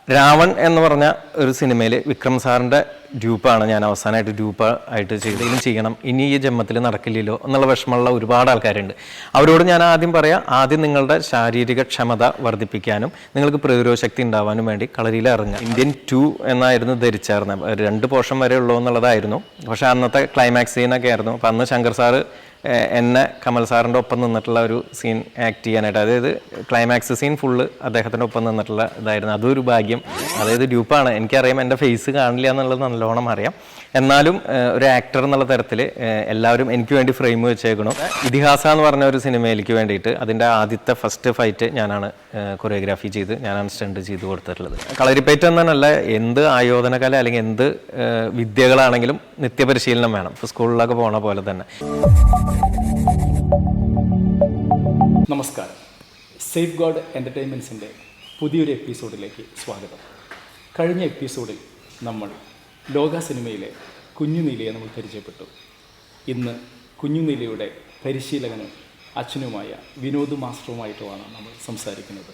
രാവൺ എന്ന് പറഞ്ഞ ഒരു സിനിമയിൽ വിക്രം സാറിൻ്റെ ഡ്യൂപ്പാണ് ഞാൻ അവസാനമായിട്ട് ഡ്യൂപ്പായിട്ട് ചെയ്തെങ്കിലും ചെയ്യണം, ഇനി ഈ ജന്മത്തിൽ നടക്കില്ലല്ലോ എന്നുള്ള വിഷമമുള്ള ഒരുപാട് ആൾക്കാരുണ്ട്. അവരോട് ഞാൻ ആദ്യം പറയാം, ആദ്യം നിങ്ങളുടെ ശാരീരിക ക്ഷമത വർദ്ധിപ്പിക്കാനും നിങ്ങൾക്ക് പ്രതിരോധ ശക്തി ഉണ്ടാവാനും വേണ്ടി കളരിയിൽ ഇറങ്ങുക. ഇന്ത്യൻ 2 എന്നായിരുന്നു ധരിച്ചായിരുന്നത്, 2 പോർഷൻ വരെ ഉള്ളൂ എന്നുള്ളതായിരുന്നു. പക്ഷേ അന്നത്തെ ക്ലൈമാക്സ് സീനൊക്കെ ആയിരുന്നു. അപ്പം അന്ന് ശങ്കർ സാറ് എന്നെ കമൽ സാറിൻ്റെ ഒപ്പം നിന്നിട്ടുള്ള ഒരു സീൻ ആക്ട് ചെയ്യാനായിട്ട്, അതായത് ക്ലൈമാക്സ് സീൻ ഫുള്ള് അദ്ദേഹത്തിൻ്റെ ഒപ്പം നിന്നിട്ടുള്ള ഇതായിരുന്നു. അതൊരു ഭാഗ്യം. അതായത് ഡ്യൂപ്പാണ്, എനിക്കറിയാം എൻ്റെ ഫേസ് കാണില്ല എന്നുള്ളത് നല്ലോണം അറിയാം. എന്നാലും ഒരു ആക്ടർ എന്നുള്ള തരത്തിൽ എല്ലാവരും എനിക്ക് വേണ്ടി ഫ്രെയിം വെച്ചേക്കണം. ഇതിഹാസ എന്ന് പറഞ്ഞ ഒരു സിനിമയിലേക്ക് വേണ്ടിയിട്ട് അതിൻ്റെ ആദ്യത്തെ ഫസ്റ്റ് ഫൈറ്റ് ഞാനാണ് കൊറിയോഗ്രാഫി ചെയ്ത്, ഞാനാണ് സ്റ്റണ്ട് ചെയ്ത് കൊടുത്തിട്ടുള്ളത്. കളരിപ്പയറ്റ് എന്നല്ല, എന്ത് ആയോധന കല അല്ലെങ്കിൽ എന്ത് വിദ്യകളാണെങ്കിലും നിത്യപരിശീലനം വേണം. ഇപ്പോൾ സ്കൂളിലൊക്കെ പോണ പോലെ തന്നെ. നമസ്കാരം, സേഫ് ഗാർഡ് എൻ്റർടൈൻമെൻറ്റ്സിൻ്റെ പുതിയൊരു എപ്പിസോഡിലേക്ക് സ്വാഗതം. കഴിഞ്ഞ എപ്പിസോഡിൽ നമ്മൾ ലോക സിനിമയിലെ കുഞ്ഞുനീലയെ നമ്മൾ പരിചയപ്പെട്ടു. ഇന്ന് കുഞ്ഞുനീലയുടെ പരിശീലകനും അച്ഛനുമായ വിനോദ് മാസ്റ്ററുമായിട്ടുമാണ് നമ്മൾ സംസാരിക്കുന്നത്.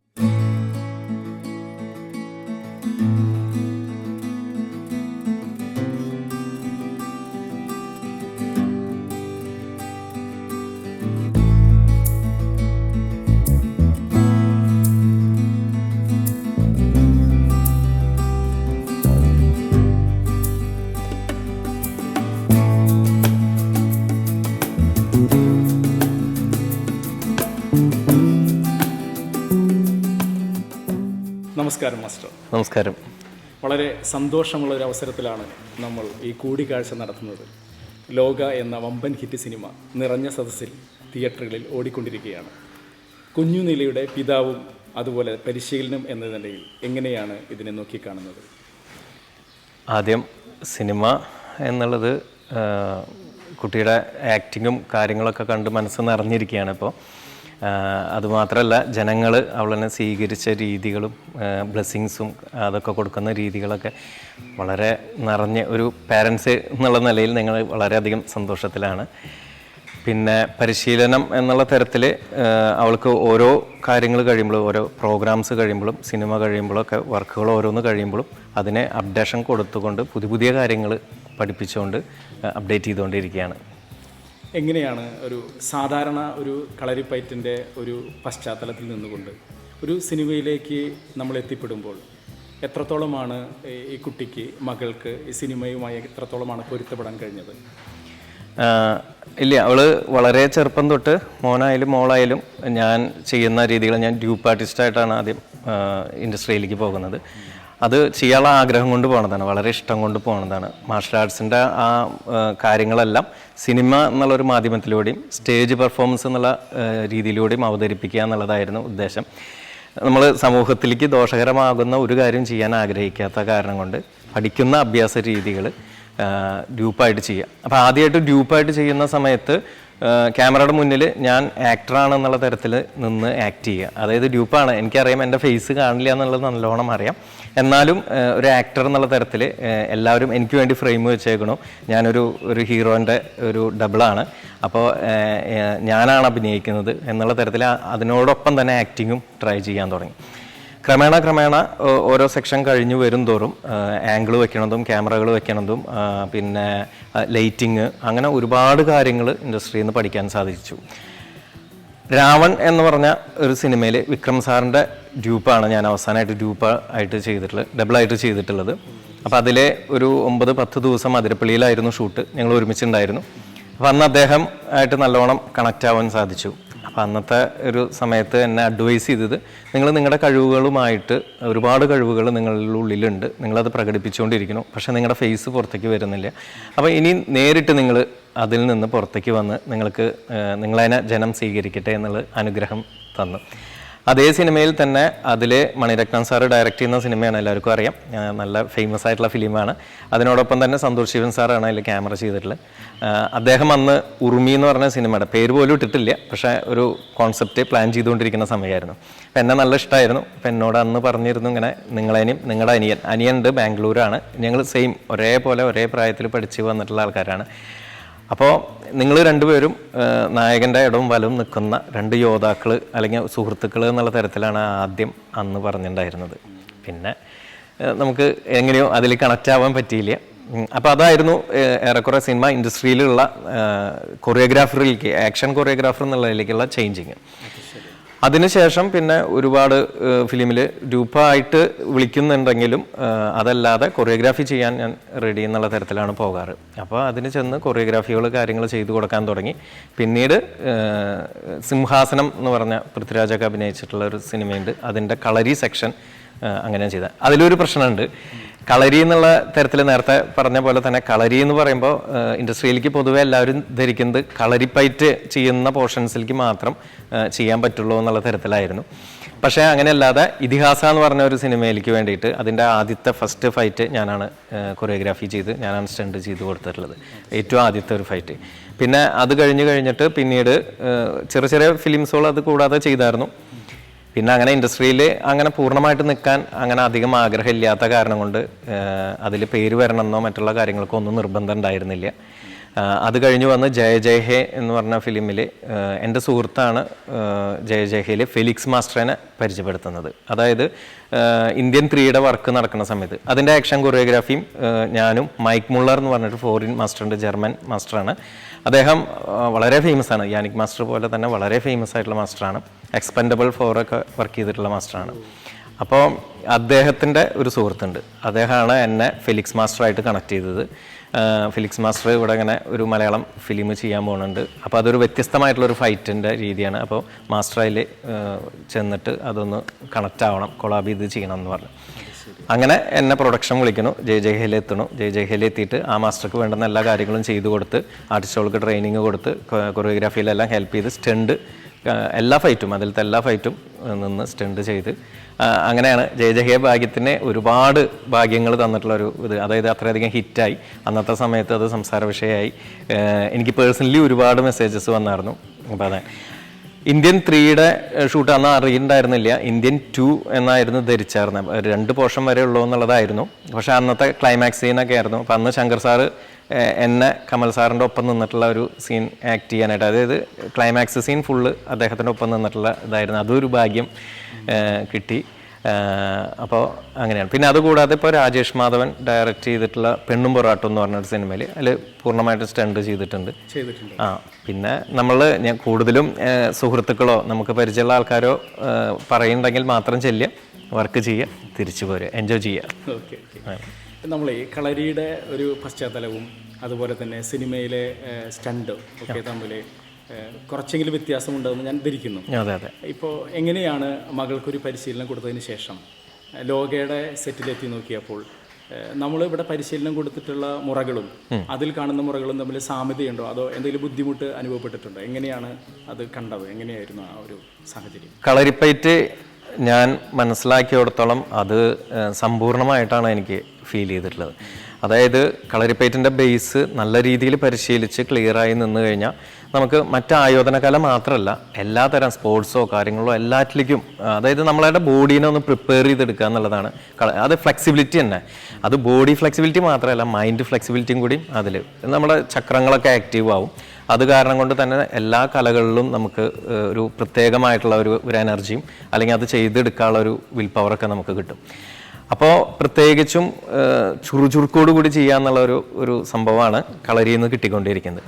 നമസ്കാരം മാസ്റ്റർ. നമസ്കാരം. വളരെ സന്തോഷമുള്ള ഒരു അവസരത്തിലാണ് നമ്മൾ ഈ കൂടിക്കാഴ്ച നടത്തുന്നത്. ലോക എന്ന വമ്പൻ ഹിറ്റ് സിനിമ നിറഞ്ഞ സദസ്സിൽ തിയേറ്ററുകളിൽ ഓടിക്കൊണ്ടിരിക്കുകയാണ്. കുഞ്ഞുനീലയുടെ പിതാവും അതുപോലെ പരിശീലനം എന്ന നിലയിൽ എങ്ങനെയാണ് ഇതിനെ നോക്കിക്കാണുന്നത്? ആദ്യം സിനിമ എന്നുള്ളത് കുട്ടിയുടെ ആക്ടിങ്ങും കാര്യങ്ങളൊക്കെ കണ്ട് മനസ്സ് നിറഞ്ഞിരിക്കുകയാണ് ഇപ്പോൾ. അതുമാത്രമല്ല, ജനങ്ങൾ അവളെന്നെ സ്വീകരിച്ച രീതികളും ബ്ലെസ്സിങ്സും അതൊക്കെ കൊടുക്കുന്ന രീതികളൊക്കെ വളരെ നിറഞ്ഞ ഒരു പാരൻസ് എന്നുള്ള നിലയിൽ ഞങ്ങൾ വളരെയധികം സന്തോഷത്തിലാണ്. പിന്നെ പരിശീലനം എന്നുള്ള തരത്തിൽ അവൾക്ക് ഓരോ കാര്യങ്ങൾ കഴിയുമ്പോഴും, ഓരോ പ്രോഗ്രാംസ് കഴിയുമ്പോഴും, സിനിമ കഴിയുമ്പോഴൊക്കെ വർക്കുകൾ ഓരോന്ന് കഴിയുമ്പോഴും അതിനെ അപ്ഡേഷൻ കൊടുത്തുകൊണ്ട് പുതിയ കാര്യങ്ങൾ പഠിപ്പിച്ചുകൊണ്ട് അപ്ഡേറ്റ് ചെയ്തുകൊണ്ടിരിക്കുകയാണ്. എങ്ങനെയാണ് ഒരു സാധാരണ ഒരു കളരിപ്പയറ്റിൻ്റെ ഒരു പശ്ചാത്തലത്തിൽ നിന്നുകൊണ്ട് ഒരു സിനിമയിലേക്ക് നമ്മൾ എത്തിപ്പെടുമ്പോൾ എത്രത്തോളമാണ് ഈ കുട്ടിക്ക്, മകൾക്ക് ഈ സിനിമയുമായി എത്രത്തോളമാണ് പൊരുത്തപ്പെടാൻ കഴിഞ്ഞത്? ഇല്ല, അവൾ വളരെ ചെറുപ്പം തൊട്ട്, മോനായാലും മോളായാലും ഞാൻ ചെയ്യുന്ന രീതികൾ, ഞാൻ ഡ്യൂപ്പ് ആർട്ടിസ്റ്റായിട്ടാണ് ആദ്യം ഇൻഡസ്ട്രിയിലേക്ക് പോകുന്നത്. അത് ചെയ്യാനുള്ള ആഗ്രഹം കൊണ്ട് പോകണതാണ്, വളരെ ഇഷ്ടം കൊണ്ട് പോകുന്നതാണ്. മാർഷൽ ആർട്സിൻ്റെ ആ കാര്യങ്ങളെല്ലാം സിനിമ എന്നുള്ളൊരു മാധ്യമത്തിലൂടെയും സ്റ്റേജ് പെർഫോമൻസ് എന്നുള്ള രീതിയിലൂടെയും അവതരിപ്പിക്കുക എന്നുള്ളതായിരുന്നു ഉദ്ദേശം. നമ്മൾ സമൂഹത്തിലേക്ക് ദോഷകരമാകുന്ന ഒരു കാര്യം ചെയ്യാൻ ആഗ്രഹിക്കാത്ത കാരണം കൊണ്ട് പഠിക്കുന്ന അഭ്യാസ രീതികൾ ഡ്യൂപ്പായിട്ട് ചെയ്യുക. അപ്പോൾ ആദ്യമായിട്ട് ഡ്യൂപ്പായിട്ട് ചെയ്യുന്ന സമയത്ത് ക്യാമറയുടെ മുന്നിൽ ഞാൻ ആക്ടറാണെന്നുള്ള തരത്തിൽ നിന്ന് ആക്ട് ചെയ്യുക. അതായത് ഡ്യൂപ്പാണ്, എനിക്കറിയാം എൻ്റെ ഫേസ് കാണില്ല എന്നുള്ളത് നല്ലോണം അറിയാം. എന്നാലും ഒരു ആക്ടർ എന്നുള്ള തരത്തിൽ എല്ലാവരും എനിക്ക് വേണ്ടി ഫ്രെയിം വെച്ചേക്കണു. ഞാനൊരു ഹീറോൻ്റെ ഒരു ഡബിളാണ്, അപ്പോൾ ഞാനാണ് അഭിനയിക്കുന്നത് എന്നുള്ള തരത്തിൽ അതിനോടൊപ്പം തന്നെ ആക്ടിങ്ങും ട്രൈ ചെയ്യാൻ തുടങ്ങി. ക്രമേണ ഓരോ സെക്ഷൻ കഴിഞ്ഞു വരും തോറും ആംഗിൾ വെക്കണതും ക്യാമറകൾ വെക്കണതും പിന്നെ ലൈറ്റിങ്, അങ്ങനെ ഒരുപാട് കാര്യങ്ങൾ ഇൻഡസ്ട്രിയിൽ നിന്ന് പഠിക്കാൻ സാധിച്ചു. രാവൺ എന്ന് പറഞ്ഞ ഒരു സിനിമയിൽ വിക്രം സാറിൻ്റെ ഡ്യൂപ്പാണ് ഞാൻ അവസാനമായിട്ട് ഡ്യൂപ്പായിട്ട് ചെയ്തിട്ടുള്ളത്, ഡബിളായിട്ട് ചെയ്തിട്ടുള്ളത്. അപ്പോൾ അതിലെ ഒരു 9-10 ദിവസം അതിരപ്പള്ളിയിലായിരുന്നു ഷൂട്ട്, ഞങ്ങൾ ഒരുമിച്ചുണ്ടായിരുന്നു. അപ്പോൾ അന്ന് അദ്ദേഹം ആയിട്ട് നല്ലോണം കണക്റ്റ് ആവാൻ സാധിച്ചു. അപ്പോൾ അന്നത്തെ ഒരു സമയത്ത് എന്നെ അഡ്വൈസ് ചെയ്തത്, നിങ്ങൾ നിങ്ങളുടെ കഴിവുകളുമായിട്ട് ഒരുപാട് കഴിവുകൾ നിങ്ങളുടെ ഉള്ളിലുണ്ട്, നിങ്ങളത് പ്രകടിപ്പിച്ചുകൊണ്ടിരിക്കണം, പക്ഷേ നിങ്ങളുടെ ഫേസ് പുറത്തേക്ക് വരുന്നില്ല. അപ്പോൾ ഇനി നേരിട്ട് നിങ്ങൾ അതിൽ നിന്ന് പുറത്തേക്ക് വന്ന് നിങ്ങളതിനെ ജനം സ്വീകരിക്കട്ടെ എന്നുള്ള അനുഗ്രഹം തന്നു. അതേ സിനിമയിൽ തന്നെ അതിൽ മണിരത്നം സാറ് ഡയറക്റ്റ് ചെയ്യുന്ന സിനിമയാണ്, എല്ലാവർക്കും അറിയാം, നല്ല ഫേമസ് ആയിട്ടുള്ള ഫിലിമാണ്. അതിനോടൊപ്പം തന്നെ സന്തോഷ് ശിവൻ സാറാണ് അതിൽ ക്യാമറ ചെയ്തിട്ടുള്ളത്. അദ്ദേഹം അന്ന് ഉറുമി എന്ന് പറഞ്ഞ സിനിമയുടെ പേര് പോലും ഇട്ടിട്ടില്ല, പക്ഷേ ഒരു കോൺസെപ്റ്റ് പ്ലാൻ ചെയ്തുകൊണ്ടിരിക്കുന്ന സമയമായിരുന്നു. അപ്പം എന്നെ നല്ല ഇഷ്ടമായിരുന്നു. അപ്പം എന്നോട് അന്ന് പറഞ്ഞിരുന്നു, ഇങ്ങനെ നിങ്ങളുടെ അനിയനുണ്ട്, ബാംഗ്ലൂരാണ്, ഞങ്ങൾ സെയിം ഒരേപോലെ ഒരേ പ്രായത്തിൽ പഠിച്ച് വന്നിട്ടുള്ള ആൾക്കാരാണ്. അപ്പോൾ നിങ്ങൾ രണ്ടുപേരും നായകൻ്റെ ഇടവും വലവും നിൽക്കുന്ന 2 യോദ്ധാക്കൾ അല്ലെങ്കിൽ സുഹൃത്തുക്കൾ എന്നുള്ള തരത്തിലാണ് ആദ്യം അന്ന് പറഞ്ഞിട്ടുണ്ടായിരുന്നത്. പിന്നെ നമുക്ക് എങ്ങനെയോ അതിൽ കണക്റ്റ് ആവാൻ പറ്റിയില്ല. അപ്പോൾ അതായിരുന്നു ഏറെക്കുറെ സിനിമ ഇൻഡസ്ട്രിയിലുള്ള കൊറിയോഗ്രാഫറിലേക്ക്, ആക്ഷൻ കൊറിയോഗ്രാഫർ എന്നുള്ളതിലേക്കുള്ള ചേഞ്ചിങ്. അതിനുശേഷം പിന്നെ ഒരുപാട് ഫിലിമിൽ ഡ്യൂപ്പായിട്ട് വിളിക്കുന്നുണ്ടെങ്കിലും അതല്ലാതെ കൊറിയോഗ്രാഫി ചെയ്യാൻ ഞാൻ റെഡി എന്നുള്ള തരത്തിലാണ് പോകാറ്. അപ്പോൾ അതിന് ചെന്ന് കൊറിയോഗ്രാഫികൾ കാര്യങ്ങൾ ചെയ്തു കൊടുക്കാൻ തുടങ്ങി. പിന്നീട് സിംഹാസനം എന്ന് പറഞ്ഞ പൃഥ്വിരാജൊക്കെ അഭിനയിച്ചിട്ടുള്ള ഒരു സിനിമയുണ്ട്, അതിൻ്റെ കളരി സെക്ഷൻ അങ്ങനെ ചെയ്ത. അതിലൊരു പ്രശ്നമുണ്ട്. കളരി എന്നുള്ള തരത്തിൽ നേരത്തെ പറഞ്ഞ പോലെ തന്നെ കളരി എന്ന് പറയുമ്പോൾ ഇൻഡസ്ട്രിയിലേക്ക് പൊതുവെ എല്ലാവരും ധരിക്കുന്നത് കളരിപ്പയറ്റ് ചെയ്യുന്ന പോർഷൻസിലേക്ക് മാത്രം ചെയ്യാൻ പറ്റുള്ളൂ എന്നുള്ള തരത്തിലായിരുന്നു. പക്ഷേ അങ്ങനെയല്ലാതെ ഇതിഹാസ എന്ന് പറഞ്ഞ ഒരു സിനിമയിലേക്ക് വേണ്ടിയിട്ട് അതിൻ്റെ ആദ്യത്തെ ഫസ്റ്റ് ഫൈറ്റ് ഞാനാണ് കൊറിയോഗ്രാഫി ചെയ്ത്, ഞാനാണ് സ്റ്റണ്ട് ചെയ്ത് കൊടുത്തിട്ടുള്ളത്, ഏറ്റവും ആദ്യത്തെ ഒരു ഫൈറ്റ്. പിന്നെ അത് കഴിഞ്ഞിട്ട് പിന്നീട് ചെറിയ ചെറിയ ഫിലിംസുകൾ അത് കൂടാതെ ചെയ്തായിരുന്നു. പിന്നെ അങ്ങനെ ഇൻഡസ്ട്രിയിൽ അങ്ങനെ പൂർണ്ണമായിട്ട് നിൽക്കാൻ അങ്ങനെ അധികം ആഗ്രഹമില്ലാത്ത കാരണം കൊണ്ട് അതിൽ പേര് വരണമെന്നോ മറ്റുള്ള കാര്യങ്ങൾക്കോ ഒന്നും നിർബന്ധം ഉണ്ടായിരുന്നില്ല. അത് കഴിഞ്ഞ് വന്ന് ജയ ജയ ഹേ എന്ന് പറഞ്ഞ ഫിലിമിൽ എൻ്റെ സുഹൃത്താണ് ജയ ജയ ഹേയിൽ ഫെലിക്സ് മാസ്റ്ററിനെ പരിചയപ്പെടുത്തുന്നത്. അതായത് ഇന്ത്യൻ 3യുടെ വർക്ക് നടക്കുന്ന സമയത്ത് അതിൻ്റെ ആക്ഷൻ കൊറിയോഗ്രാഫിയും ഞാനും മൈക്ക് മുള്ളർ എന്ന് പറഞ്ഞിട്ട് ഫോറിൻ മാസ്റ്ററുണ്ട്, ജർമ്മൻ മാസ്റ്ററാണ്. അദ്ദേഹം വളരെ ഫേമസ് ആണ്, യാനിക് മാസ്റ്റർ പോലെ തന്നെ വളരെ ഫേമസ് ആയിട്ടുള്ള മാസ്റ്ററാണ്. എക്സ്പെൻഡബിൾ 4 ഒക്കെ വർക്ക് ചെയ്തിട്ടുള്ള മാസ്റ്ററാണ്. അപ്പോൾ അദ്ദേഹത്തിൻ്റെ ഒരു സുഹൃത്തുണ്ട്, അദ്ദേഹമാണ് എന്നെ ഫെലിക്സ് മാസ്റ്ററായിട്ട് കണക്ട് ചെയ്തത്. ഫെലിക്സ് മാസ്റ്റർ ഇവിടെ ഇങ്ങനെ ഒരു മലയാളം ഫിലിം ചെയ്യാൻ പോകുന്നുണ്ട്, അപ്പോൾ അതൊരു വ്യത്യസ്തമായിട്ടുള്ളൊരു ഫൈറ്റിൻ്റെ രീതിയാണ്. അപ്പോൾ മാസ്റ്റർ അതിൽ ചെന്നിട്ട് അതൊന്ന് കണക്റ്റ് ആവണം, കൊളാബ് ചെയ്ത് ചെയ്യണം എന്ന് പറഞ്ഞു. അങ്ങനെ എന്നെ പ്രൊഡക്ഷൻ വിളിക്കുന്നു, ജയ ജയ ഹേയിൽ എത്തണു. ജയ ജയ ഹേയിൽ എത്തിയിട്ട് ആ മാസ്റ്റർക്ക് വേണ്ടുന്ന എല്ലാ കാര്യങ്ങളും ചെയ്തു കൊടുത്ത്, ആർട്ടിസ്റ്റുകൾക്ക് ട്രെയിനിങ് കൊടുത്ത്, കൊറിയോഗ്രാഫിയിലെല്ലാം ഹെൽപ്പ് ചെയ്ത്, സ്റ്റണ്ട് എല്ലാ ഫൈറ്റും അതിലത്തെ എല്ലാ ഫൈറ്റും നിന്ന് സ്റ്റണ്ട് ചെയ്ത് അങ്ങനെയാണ് ജയ ജയ ഹേ ഭാഗ്യത്തിന് ഒരുപാട് ഭാഗ്യങ്ങൾ തന്നിട്ടുള്ളൊരു ഇത്. അതായത് അത്രയധികം ഹിറ്റായി, അന്നത്തെ സമയത്ത് അത് സംസാര വിഷയമായി. എനിക്ക് പേഴ്സണലി ഒരുപാട് മെസ്സേജസ് വന്നായിരുന്നു. അപ്പോൾ അതെ, ഇന്ത്യൻ 3യുടെ ഷൂട്ട് അന്ന് അറിയുന്നുണ്ടായിരുന്നില്ല, ഇന്ത്യൻ 2 എന്നായിരുന്നു ധരിച്ചായിരുന്നത്. 2 പോർഷൻ വരെ ഉള്ളൂ എന്നുള്ളതായിരുന്നു. പക്ഷേ അന്നത്തെ ക്ലൈമാക്സ് സീനൊക്കെ ആയിരുന്നു. അപ്പോൾ അന്ന് ശങ്കർ സാറ് എന്നെ കമൽ സാറിൻ്റെ ഒപ്പം നിന്നിട്ടുള്ള ഒരു സീൻ ആക്ട് ചെയ്യാനായിട്ട്, അതായത് ക്ലൈമാക്സ് സീൻ ഫുള്ള് അദ്ദേഹത്തിൻ്റെ ഒപ്പം നിന്നിട്ടുള്ള ഇതായിരുന്നു. അതൊരു ഭാഗ്യം കിട്ടി. അപ്പോൾ അങ്ങനെയാണ്. പിന്നെ അതുകൂടാതെ ഇപ്പോൾ രാജേഷ് മാധവൻ ഡയറക്റ്റ് ചെയ്തിട്ടുള്ള പെണ്ണും പൊറാട്ടും എന്ന് പറഞ്ഞൊരു സിനിമയിൽ അതിൽ പൂർണ്ണമായിട്ട് സ്റ്റണ്ട് ചെയ്തിട്ടുണ്ട്. പിന്നെ ഞാൻ കൂടുതലും സുഹൃത്തുക്കളോ നമുക്ക് പരിചയമുള്ള ആൾക്കാരോ പറയുന്നുണ്ടെങ്കിൽ മാത്രം ചെല്ലുക, വർക്ക് ചെയ്യുക, തിരിച്ചു പോരുക, എൻജോയ് ചെയ്യുക. ഓക്കെ, നമ്മൾ ഈ കളരിയുടെ ഒരു പശ്ചാത്തലവും അതുപോലെ തന്നെ സിനിമയിലെ സ്റ്റണ്ടും ഒക്കെ തമ്മിൽ കുറച്ചെങ്കിലും വ്യത്യാസമുണ്ടെന്ന് ഞാൻ ധരിക്കുന്നു. അതെ അതെ. ഇപ്പോൾ എങ്ങനെയാണ് മകൾക്കൊരു പരിശീലനം കൊടുത്തതിന് ശേഷം ലോകയുടെ സെറ്റിലെത്തി നോക്കിയപ്പോൾ നമ്മളിവിടെ പരിശീലനം കൊടുത്തിട്ടുള്ള മുറകളും അതിൽ കാണുന്ന മുറകളും തമ്മിൽ സാമ്യതയുണ്ടോ, അതോ എന്തെങ്കിലും ബുദ്ധിമുട്ട് അനുഭവപ്പെട്ടിട്ടുണ്ടോ? എങ്ങനെയാണ് അത് കണ്ടത്? എങ്ങനെയായിരുന്നു ആ ഒരു സാഹചര്യം? കളരിപ്പയറ്റ് ഞാൻ മനസ്സിലാക്കിയിടത്തോളം അത് സമ്പൂർണ്ണമായിട്ടാണ് എനിക്ക് ഫീൽ ചെയ്തിട്ടുള്ളത്. അതായത് കളരിപ്പയറ്റിൻ്റെ ബേസ് നല്ല രീതിയിൽ പരിശീലിച്ച് ക്ലിയറായി നിന്ന് കഴിഞ്ഞാൽ നമുക്ക് മറ്റ് ആയോധനകല മാത്രമല്ല എല്ലാതരം സ്പോർട്സോ കാര്യങ്ങളോ എല്ലാറ്റിലേക്കും, അതായത് നമ്മളുടെ ബോഡീനെ ഒന്ന് പ്രിപ്പയർ ചെയ്തെടുക്കുക എന്നുള്ളതാണ്. അത് ഫ്ലെക്സിബിലിറ്റി തന്നെ, അത് ബോഡി ഫ്ലെക്സിബിലിറ്റി മാത്രമല്ല മൈൻഡ് ഫ്ലെക്സിബിലിറ്റിയും കൂടി അതിൽ നമ്മുടെ ചക്രങ്ങളൊക്കെ ആക്റ്റീവ് ആവും. അത് കാരണം കൊണ്ട് തന്നെ എല്ലാ കലകളിലും നമുക്ക് ഒരു പ്രത്യേകമായിട്ടുള്ള ഒരു എനർജിയും അല്ലെങ്കിൽ അത് ചെയ്തെടുക്കാനുള്ള ഒരു വിൽ പവറൊക്കെ നമുക്ക് കിട്ടും. അപ്പോൾ പ്രത്യേകിച്ചും ചുറുചുറുക്കോട് കൂടി ചെയ്യുക എന്നുള്ള ഒരു സംഭവമാണ് കളരിയിൽ നിന്ന് കിട്ടിക്കൊണ്ടിരിക്കുന്നത്.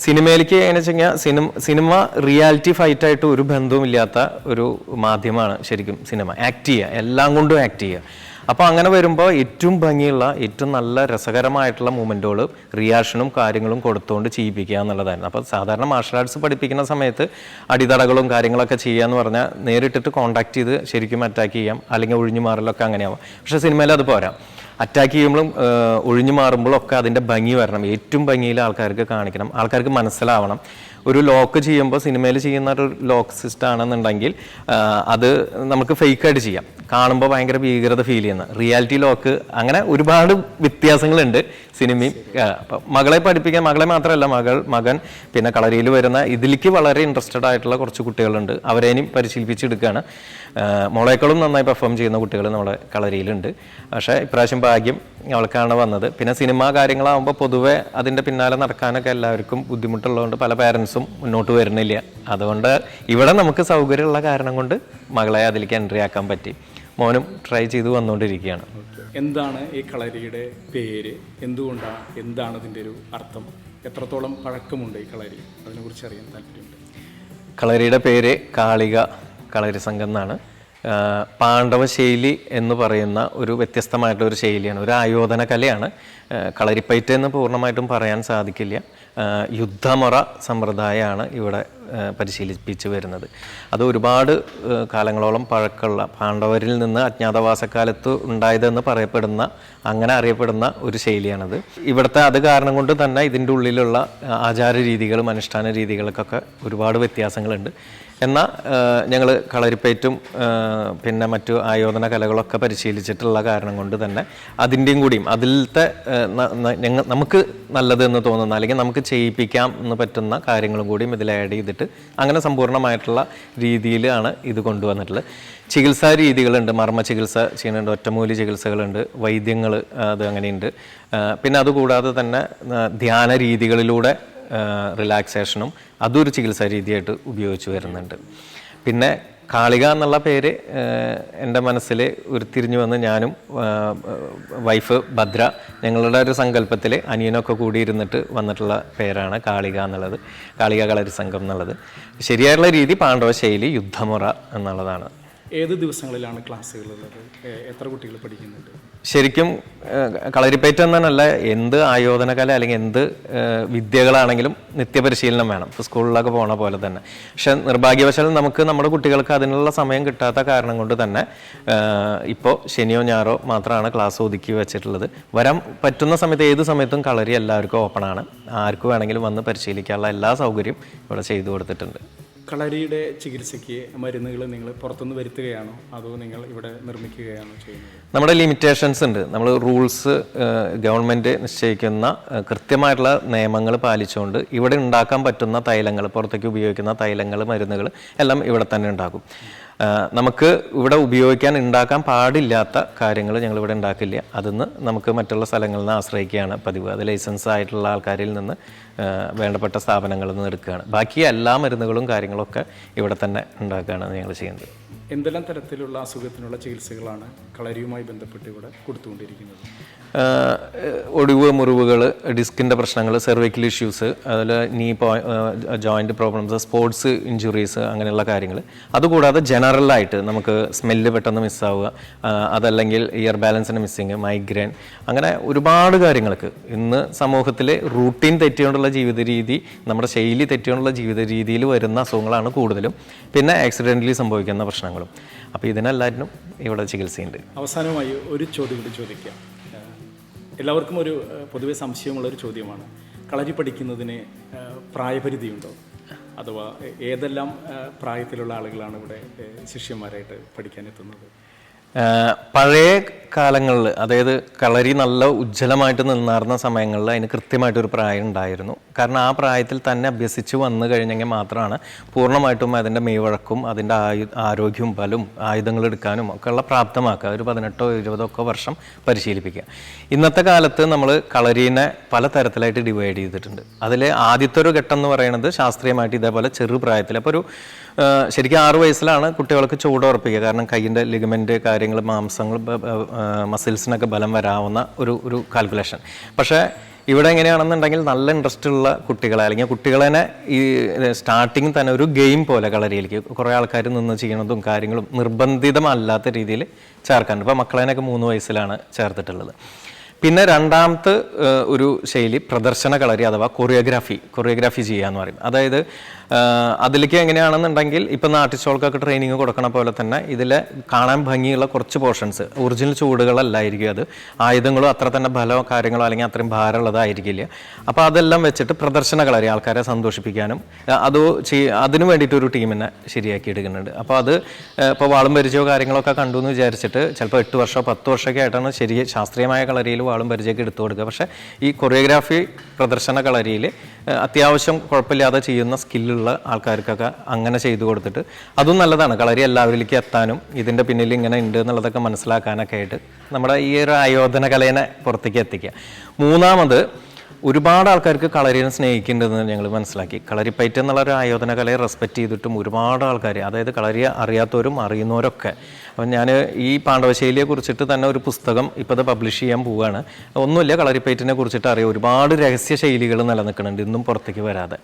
സിനിമയിലേക്ക് എങ്ങനെ വെച്ച് കഴിഞ്ഞാൽ സിനിമ റിയാലിറ്റി ഫൈറ്റായിട്ട് ഒരു ബന്ധവുമില്ലാത്ത ഒരു മാധ്യമമാണ് ശരിക്കും സിനിമ. ആക്ട് ചെയ്യുക, എല്ലാം കൊണ്ടും ആക്ട് ചെയ്യുക. അപ്പോൾ അങ്ങനെ വരുമ്പോൾ ഏറ്റവും ഭംഗിയുള്ള ഏറ്റവും നല്ല രസകരമായിട്ടുള്ള മൂമെൻറ്റുകൾ റിയാക്ഷനും കാര്യങ്ങളും കൊടുത്തുകൊണ്ട് ചെയ്യിപ്പിക്കുക എന്നുള്ളതായിരുന്നു. അപ്പോൾ സാധാരണ മാർഷൽ ആർട്സ് പഠിപ്പിക്കുന്ന സമയത്ത് അടിതടകളും കാര്യങ്ങളൊക്കെ ചെയ്യുക എന്ന് പറഞ്ഞാൽ നേരിട്ടിട്ട് കോൺടാക്ട് ചെയ്ത് ശരിക്കും അറ്റാക്ക് ചെയ്യാം, അല്ലെങ്കിൽ ഒഴിഞ്ഞു മാറലൊക്കെ അങ്ങനെയാവാം. പക്ഷേ സിനിമയിൽ അത് പോരാ. അറ്റാക്ക് ചെയ്യുമ്പോഴും ഒഴിഞ്ഞു മാറുമ്പോഴൊക്കെ അതിൻ്റെ ഭംഗി വരണം, ഏറ്റവും ഭംഗിയിൽ ആൾക്കാർക്ക് കാണിക്കണം, ആൾക്കാർക്ക് മനസ്സിലാവണം. ഒരു ലോക്ക് ചെയ്യുമ്പോൾ സിനിമയിൽ ചെയ്യുന്ന ഒരു ലോക്ക് സിസ്റ്റം ആണെന്നുണ്ടെങ്കിൽ അത് നമുക്ക് ഫേക്കായിട്ട് ചെയ്യാം, കാണുമ്പോൾ ഭയങ്കര ഭീകരത ഫീൽ ചെയ്യുന്ന. റിയാലിറ്റി ലോക്ക് അങ്ങനെ ഒരുപാട് വ്യത്യാസങ്ങളുണ്ട് സിനിമയും. മകളെ പഠിപ്പിക്കാൻ, മകളെ മാത്രമല്ല മകൻ പിന്നെ കളരിയിൽ വരുന്ന ഇതിലേക്ക് വളരെ ഇൻട്രസ്റ്റഡ് ആയിട്ടുള്ള കുറച്ച് കുട്ടികളുണ്ട്, അവരേനും പരിശീലിപ്പിച്ചെടുക്കുകയാണ്. മോളേക്കളും നന്നായി പെർഫോം ചെയ്യുന്ന കുട്ടികൾ നമ്മുടെ കളരിയിലുണ്ട്. പക്ഷേ ഇപ്രാവശ്യം ഭാഗ്യം അവൾക്കാണ് വന്നത്. പിന്നെ സിനിമ കാര്യങ്ങളാകുമ്പോൾ പൊതുവെ അതിൻ്റെ പിന്നാലെ നടക്കാനൊക്കെ എല്ലാവർക്കും ബുദ്ധിമുട്ടുള്ളതുകൊണ്ട് പല പാരൻസും മുന്നോട്ട് വരുന്നില്ല. അതുകൊണ്ട് ഇവിടെ നമുക്ക് സൗകര്യമുള്ള കാരണം കൊണ്ട് മകളെ അതിലേക്ക് എൻട്രി ആക്കാൻ പറ്റി. മോനും ട്രൈ ചെയ്ത് വന്നുകൊണ്ടിരിക്കുകയാണ്. എന്താണ് ഈ കളരിയുടെ പേര്? എന്താണ് ഇതിൻ്റെ ഒരു അർത്ഥം? എത്രത്തോളം പഴക്കമുണ്ട് ഈ കളരി? അതിനെക്കുറിച്ച് അറിയാൻ താല്പര്യമുണ്ട്. കളരിയുടെ പേര് കാളിക കളരി സംഘം എന്നാണ്. പാണ്ഡവ ശൈലി എന്ന് പറയുന്ന ഒരു വ്യത്യസ്തമായിട്ടൊരു ശൈലിയാണ്, ഒരു ആയോധന കലയാണ്. കളരിപ്പയറ്റ് എന്ന് പൂർണ്ണമായിട്ടും പറയാൻ സാധിക്കില്ല. യുദ്ധമുറ സമ്പ്രദായമാണ് ഇവിടെ പരിശീലിപ്പിച്ച് വരുന്നത്. അത് ഒരുപാട് കാലങ്ങളോളം പഴക്കമുള്ള, പാണ്ഡവരിൽ നിന്ന് അജ്ഞാതവാസക്കാലത്ത് ഉണ്ടായതെന്ന് പറയപ്പെടുന്ന, അങ്ങനെ അറിയപ്പെടുന്ന ഒരു ശൈലിയാണത്. ഇവിടുത്തെ അത് കാരണം കൊണ്ട് തന്നെ ഇതിൻ്റെ ഉള്ളിലുള്ള ആചാര രീതികളും അനുഷ്ഠാന രീതികൾക്കൊക്കെ ഒരുപാട് വ്യത്യാസങ്ങളുണ്ട്. എന്നാൽ ഞങ്ങൾ കളരിപ്പയറ്റും പിന്നെ മറ്റു ആയോധന കലകളൊക്കെ പരിശീലിച്ചിട്ടുള്ള കാരണം കൊണ്ട് തന്നെ അതിൻ്റെയും കൂടിയും അതിലത്തെ നമുക്ക് നല്ലതെന്ന് തോന്നുന്ന അല്ലെങ്കിൽ നമുക്ക് ചെയ്യിപ്പിക്കാം എന്ന് പറ്റുന്ന കാര്യങ്ങളും കൂടിയും ഇതിൽ ആഡ് ചെയ്തിട്ട് അങ്ങനെ സമ്പൂർണ്ണമായിട്ടുള്ള രീതിയിലാണ് ഇത് കൊണ്ടുവന്നിട്ടുള്ളത്. ചികിത്സാ രീതികളുണ്ട്, മർമ്മ ചികിത്സ ചെയ്യുന്നുണ്ട്, ഒറ്റമൂലി ചികിത്സകളുണ്ട്, വൈദ്യങ്ങൾ അത് അങ്ങനെയുണ്ട്. പിന്നെ അതുകൂടാതെ തന്നെ ധ്യാന രീതികളിലൂടെ റിലാക്സേഷനും അതൊരു ചികിത്സാ രീതിയായിട്ട് ഉപയോഗിച്ച് വരുന്നുണ്ട്. പിന്നെ കാളിക എന്നുള്ള പേര് എൻ്റെ മനസ്സിൽ ഉരുത്തിരിഞ്ഞു വന്ന് ഞാനും വൈഫ് ഭദ്ര ഞങ്ങളുടെ ഒരു സങ്കല്പത്തിൽ അനിയനൊക്കെ കൂടിയിരുന്നിട്ട് വന്നിട്ടുള്ള പേരാണ് കാളിക എന്നുള്ളത്, കാളിക കളരി സംഘം എന്നുള്ളത്. ശരിയായിട്ടുള്ള രീതി പാണ്ഡവ ശൈലി യുദ്ധമുറ എന്നുള്ളതാണ്. ഏത് ദിവസങ്ങളിലാണ് ക്ലാസ്സുകളുള്ളത്? എത്ര കുട്ടികൾ പഠിക്കുന്നുണ്ട്? ശരിക്കും കളരിപ്പയറ്റ് എന്നല്ല, എന്ത് ആയോധന കല അല്ലെങ്കിൽ എന്ത് വിദ്യകളാണെങ്കിലും നിത്യപരിശീലനം വേണം, ഇപ്പോൾ സ്കൂളിലൊക്കെ പോണ പോലെ തന്നെ. പക്ഷെ നിർഭാഗ്യവശാൽ നമുക്ക് നമ്മുടെ കുട്ടികൾക്ക് അതിനുള്ള സമയം കിട്ടാത്ത കാരണം കൊണ്ട് തന്നെ ഇപ്പോൾ ശനിയോ ഞായറോ മാത്രമാണ് ക്ലാസ് ഒതുക്കി വെച്ചിട്ടുള്ളത്. വരാൻ പറ്റുന്ന സമയത്ത് ഏത് സമയത്തും കളരി എല്ലാവർക്കും ഓപ്പണാണ്. ആർക്ക് വേണമെങ്കിലും വന്ന് പരിശീലിക്കാനുള്ള എല്ലാ സൗകര്യം ഇവിടെ ചെയ്തു കൊടുത്തിട്ടുണ്ട്. കളരിയുടെ ചികിത്സയ്ക്ക് മരുന്നുകൾ നിങ്ങൾ പുറത്തുനിന്ന് വരുത്തുകയാണോ അതോ നിങ്ങൾ ഇവിടെ നിർമ്മിക്കുകയാണോ ചെയ്യുന്നത്? നമ്മുടെ ലിമിറ്റേഷൻസ് ഉണ്ട്. നമ്മൾ റൂൾസ് ഗവൺമെൻറ് നിശ്ചയിക്കുന്ന കൃത്യമായിട്ടുള്ള നിയമങ്ങൾ പാലിച്ചുകൊണ്ട് ഇവിടെ ഉണ്ടാക്കാൻ പറ്റുന്ന തൈലങ്ങൾ, പുറത്തേക്ക് ഉപയോഗിക്കുന്ന തൈലങ്ങൾ, മരുന്നുകൾ എല്ലാം ഇവിടെ തന്നെ ഉണ്ടാക്കും. നമുക്ക് ഇവിടെ ഉണ്ടാക്കാൻ പാടില്ലാത്ത കാര്യങ്ങൾ ഞങ്ങൾ ഇവിടെ ഉണ്ടാക്കില്ല. അതിന്ന് നമുക്ക് മറ്റുള്ള സ്ഥലങ്ങളിൽ നിന്ന് ആശ്രയിക്കുകയാണ് പതിവ്. അത് ലൈസൻസ് ആയിട്ടുള്ള ആൾക്കാരിൽ നിന്ന് വേണ്ടപ്പെട്ട സ്ഥാപനങ്ങളിൽ നിന്ന് എടുക്കുകയാണ്. ബാക്കി എല്ലാ മരുന്നുകളും കാര്യങ്ങളൊക്കെ ഇവിടെ തന്നെ ഉണ്ടാക്കുകയാണ് ഞങ്ങൾ ചെയ്യുന്നത്. എന്തെല്ലാം തരത്തിലുള്ള അസുഖത്തിനുള്ള ചികിത്സകളാണ് കളരിയുമായി ബന്ധപ്പെട്ട് ഇവിടെ കൊടുത്തുകൊണ്ടിരിക്കുന്നത്? ഒടിവ്, മുറിവുകൾ, ഡിസ്കിൻ്റെ പ്രശ്നങ്ങൾ, സെർവിക്കൽ ഇഷ്യൂസ്, അതുപോലെ നീ ജോയിൻറ്റ് പ്രോബ്ലംസ്, സ്പോർട്സ് ഇഞ്ചുറീസ്, അങ്ങനെയുള്ള കാര്യങ്ങൾ. അതുകൂടാതെ ജനറലായിട്ട് നമുക്ക് സ്മെല്ല് പെട്ടെന്ന് മിസ്സാവുക, അതല്ലെങ്കിൽ ഇയർ ബാലൻസിന് മിസ്സിങ്, മൈഗ്രെയിൻ, അങ്ങനെ ഒരുപാട് കാര്യങ്ങൾക്ക് ഇന്ന് സമൂഹത്തിൽ റൂട്ടീൻ തെറ്റിക്കൊണ്ടുള്ള ജീവിത രീതി, നമ്മുടെ ശൈലി തെറ്റിക്കൊണ്ടുള്ള ജീവിത രീതിയിൽ വരുന്ന അസുഖങ്ങളാണ് കൂടുതലും. പിന്നെ ആക്സിഡൻ്റലി സംഭവിക്കുന്ന പ്രശ്നങ്ങളും. അപ്പോൾ ഇതിനെല്ലാറ്റിനും ഇവിടെ ചികിത്സയുണ്ട്. അവസാനമായി ഒരു ചോദ്യം കൂടി ചോദിക്കാം. എല്ലാവർക്കും ഒരു പൊതുവെ സംശയമുള്ളൊരു ചോദ്യമാണ്, കളരി പഠിക്കുന്നതിന് പ്രായപരിധിയുണ്ടോ? അഥവാ ഏതെല്ലാം പ്രായത്തിലുള്ള ആളുകളാണ് ഇവിടെ ശിഷ്യന്മാരായിട്ട് പഠിക്കാനെത്തുന്നത്? പഴയ കാലങ്ങളിൽ, അതായത് കളരി നല്ല ഉജ്ജ്വലമായിട്ട് നിന്നാർന്ന സമയങ്ങളിൽ അതിന് കൃത്യമായിട്ടൊരു പ്രായം ഉണ്ടായിരുന്നു. കാരണം ആ പ്രായത്തിൽ തന്നെ അഭ്യസിച്ച് വന്നു കഴിഞ്ഞെങ്കിൽ മാത്രമാണ് പൂർണ്ണമായിട്ടും അതിൻ്റെ മെയ്വഴക്കും അതിൻ്റെ ആരോഗ്യവും ബലവും ആയുധങ്ങൾ എടുക്കാനും ഒക്കെ ഉള്ള പ്രാപ്തമാക്കുക. ഒരു 18 or 20 വർഷം പരിശീലിപ്പിക്കുക. ഇന്നത്തെ കാലത്ത് നമ്മൾ കളരീനെ പല തരത്തിലായിട്ട് ഡിവൈഡ് ചെയ്തിട്ടുണ്ട്. അതിൽ ആദ്യത്തെ ഒരു ഘട്ടം എന്ന് പറയുന്നത് ശാസ്ത്രീയമായിട്ട് ഇതേപോലെ ചെറുപ്രായത്തിൽ, അപ്പോൾ ഒരു ശരിക്കും 6 വയസ്സിലാണ് കുട്ടികൾക്ക് ചൂടുറപ്പിക്കുക. കാരണം കൈയിൻ്റെ ലിഗമെൻറ്റ് കാര്യങ്ങൾ, മാംസങ്ങൾ, മസിൽസിനൊക്കെ ബലം വരാവുന്ന ഒരു കാൽക്കുലേഷൻ. പക്ഷേ ഇവിടെ എങ്ങനെയാണെന്നുണ്ടെങ്കിൽ നല്ല ഇൻട്രസ്റ്റ് ഉള്ള കുട്ടികളെ, അല്ലെങ്കിൽ കുട്ടികളെ ഈ സ്റ്റാർട്ടിങ് തന്നെ ഒരു ഗെയിം പോലെ കളരിയിലേക്ക് കുറേ ആൾക്കാർ നിന്ന് ചെയ്യണതും കാര്യങ്ങളും നിർബന്ധിതമല്ലാത്ത രീതിയിൽ ചേർക്കാനുണ്ട്. ഇപ്പോൾ മക്കളേനൊക്കെ 3 വയസ്സിലാണ് ചേർത്തിട്ടുള്ളത്. പിന്നെ രണ്ടാമത്തെ ഒരു ശൈലി പ്രദർശന കളരി അഥവാ കൊറിയോഗ്രാഫി ചെയ്യുക എന്ന് പറയും. അതായത് അതിലേക്ക് എങ്ങനെയാണെന്നുണ്ടെങ്കിൽ ഇപ്പം ആർട്ടിസ്റ്റുകൾക്കൊക്കെ ട്രെയിനിങ് കൊടുക്കണ പോലെ തന്നെ ഇതിൽ കാണാൻ ഭംഗിയുള്ള കുറച്ച് പോർഷൻസ്, ഒറിജിനൽ ചൂടുകളല്ലായിരിക്കും അത്, ആയുധങ്ങളോ അത്ര തന്നെ ബലമോ കാര്യങ്ങളോ അല്ലെങ്കിൽ അത്രയും ഭാരമുള്ളതായിരിക്കില്ല. അപ്പോൾ അതെല്ലാം വെച്ചിട്ട് പ്രദർശന കളരി ആൾക്കാരെ സന്തോഷിപ്പിക്കാനും അതിനു വേണ്ടിയിട്ടൊരു ടീമിനെ ശരിയാക്കി എടുക്കുന്നുണ്ട്. അപ്പോൾ അത് ഇപ്പോൾ വാളും പരിചയമോ കാര്യങ്ങളൊക്കെ കണ്ടു എന്ന് വിചാരിച്ചിട്ട് ചിലപ്പോൾ 8 വർഷമോ 10 വർഷമൊക്കെ ആയിട്ടാണ് ശാസ്ത്രീയമായ കളരിയിൽ വാളും പരിചയമൊക്കെ എടുത്തു കൊടുക്കുക. പക്ഷേ ഈ കൊറിയോഗ്രാഫി പ്രദർശന കളരിയിൽ അത്യാവശ്യം കുഴപ്പമില്ലാതെ ചെയ്യുന്ന സ്കില്ലുള്ള ആൾക്കാർക്കൊക്കെ അങ്ങനെ ചെയ്തു കൊടുത്തിട്ട് അതും നല്ലതാണ്. കളരി എല്ലാവരിലേക്കും എത്താനും ഇതിൻ്റെ പിന്നിൽ ഇങ്ങനെ ഉണ്ട് എന്നുള്ളതൊക്കെ മനസ്സിലാക്കാനൊക്കെ ആയിട്ട് നമ്മുടെ ഈ ഒരു ആയോധന കലയെ പുറത്തേക്ക് എത്തിക്കുക. മൂന്നാമത്, ഒരുപാട് ആൾക്കാർക്ക് കളരിനെ സ്നേഹിക്കേണ്ടതെന്ന് ഞങ്ങൾ മനസ്സിലാക്കി. കളരിപ്പയറ്റ് എന്നുള്ള ഒരു ആയോധന കലയെ റെസ്പെക്റ്റ് ചെയ്തിട്ടും ഒരുപാട് ആൾക്കാർ, അതായത് കളരി അറിയാത്തവരും അറിയുന്നവരൊക്കെ അപ്പം ഞാൻ ഈ പാണ്ഡവശൈലിയെ കുറിച്ചിട്ട് തന്നെ ഒരു പുസ്തകം ഇപ്പോൾ അത് പബ്ലിഷ് ചെയ്യാൻ പോവുകയാണ്. ഒന്നുമില്ല, കളരിപ്പയറ്റിനെ കുറിച്ചിട്ട് അറിയാം. ഒരുപാട് രഹസ്യ ശൈലികൾ നിലനിൽക്കുന്നുണ്ട് ഇന്നും പുറത്തേക്ക് വരാതെ.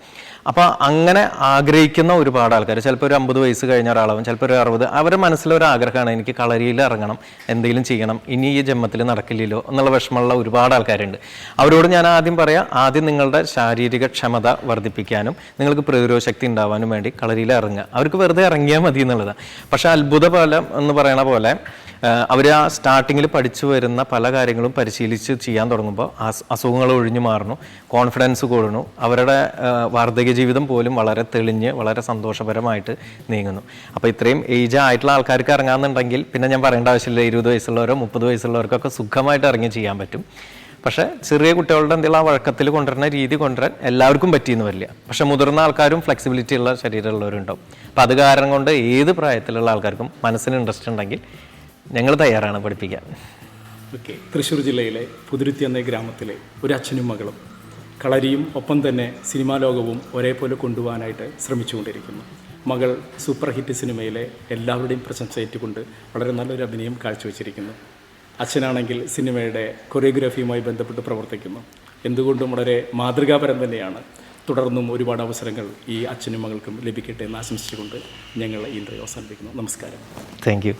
അപ്പോൾ അങ്ങനെ ആഗ്രഹിക്കുന്ന ഒരുപാട് ആൾക്കാർ, ചിലപ്പോൾ ഒരു 50 വയസ്സ് കഴിഞ്ഞ ഒരാളാവും, ചിലപ്പോൾ ഒരു 60, അവരുടെ മനസ്സിലൊരു ആഗ്രഹമാണ് എനിക്ക് കളരിയിൽ ഇറങ്ങണം, എന്തെങ്കിലും ചെയ്യണം, ഇനി ഈ ജന്മത്തിൽ നടക്കില്ലല്ലോ എന്നുള്ള വിഷമമുള്ള ഒരുപാട് ആൾക്കാരുണ്ട്. അവരോട് ഞാൻ ആദ്യം പറയാം, ആദ്യം നിങ്ങളുടെ ശാരീരിക ക്ഷമത വർദ്ധിപ്പിക്കാനും നിങ്ങൾക്ക് പ്രതിരോധ ശക്തി ഉണ്ടാവാനും വേണ്ടി കളരിയിൽ ഇറങ്ങുക. അവർക്ക് വെറുതെ ഇറങ്ങിയാൽ മതി എന്നുള്ളതാണ്. പക്ഷേ അത്ഭുത ഫലം എന്ന് പറയണ പോലെ അവർ ആ സ്റ്റാർട്ടിങ്ങിൽ പഠിച്ചു വരുന്ന പല കാര്യങ്ങളും പരിശീലിച്ച് ചെയ്യാൻ തുടങ്ങുമ്പോൾ അസുഖങ്ങൾ ഒഴിഞ്ഞു മാറുന്നു, കോൺഫിഡൻസ് കൂടുന്നു, അവരുടെ വാർദ്ധക്യ ജീവിതം പോലും വളരെ തെളിഞ്ഞ് വളരെ സന്തോഷപരമായിട്ട് നീങ്ങുന്നു. അപ്പോൾ ഇത്രയും ഏജ് ആയിട്ടുള്ള ആൾക്കാർക്ക് ഇറങ്ങാമെന്നുണ്ടെങ്കിൽ പിന്നെ ഞാൻ പറയേണ്ട ആവശ്യമില്ല, 20 വയസ്സുള്ളവരോ 30 വയസ്സുള്ളവർക്കൊക്കെ സുഖമായിട്ട് ഇറങ്ങി ചെയ്യാൻ പറ്റും. പക്ഷേ ചെറിയ കുട്ടികളുടെ എന്തെങ്കിലും ആ വഴക്കത്തിൽ കൊണ്ടുവരുന്ന രീതി കൊണ്ടുവരാൻ എല്ലാവർക്കും പറ്റിയെന്ന് വരില്ല. പക്ഷേ മുതിർന്ന ആൾക്കാരും ഫ്ലെക്സിബിലിറ്റി ഉള്ള ശരീരമുള്ളവരുണ്ടാവും. അപ്പം അത് കാരണം കൊണ്ട് ഏത് പ്രായത്തിലുള്ള ആൾക്കാർക്കും മനസ്സിന് ഇൻട്രസ്റ്റ് ഉണ്ടെങ്കിൽ ഞങ്ങൾ തയ്യാറാണ് പഠിപ്പിക്കാൻ. ഓക്കെ. തൃശ്ശൂർ ജില്ലയിലെ പുതുരുത്തി എന്ന ഗ്രാമത്തിലെ ഒരു അച്ഛനും മകളും കളരിയും ഒപ്പം തന്നെ സിനിമാ ലോകവും ഒരേപോലെ കൊണ്ടുപോകാനായിട്ട് ശ്രമിച്ചുകൊണ്ടിരിക്കുന്നു. മകൾ സൂപ്പർ ഹിറ്റ് സിനിമയിലെ എല്ലാവരുടെയും പ്രശംസ ഏറ്റുകൊണ്ട് വളരെ നല്ലൊരു അഭിനയം കാഴ്ചവെച്ചിരിക്കുന്നു. അച്ഛനാണെങ്കിൽ സിനിമയുടെ കൊറിയോഗ്രാഫിയുമായി ബന്ധപ്പെട്ട് പ്രവർത്തിക്കുന്നു. എന്തുകൊണ്ടും വളരെ മാതൃകാപരം തന്നെയാണ്. തുടർന്നും ഒരുപാട് അവസരങ്ങൾ ഈ അച്ഛനും മകൾക്കും ലഭിക്കട്ടെ എന്ന് ആശംസിച്ചുകൊണ്ട് ഞങ്ങൾ ഈ ഇൻ്റർവ്യൂ അവസാനിപ്പിക്കുന്നു. നമസ്കാരം. Thank you.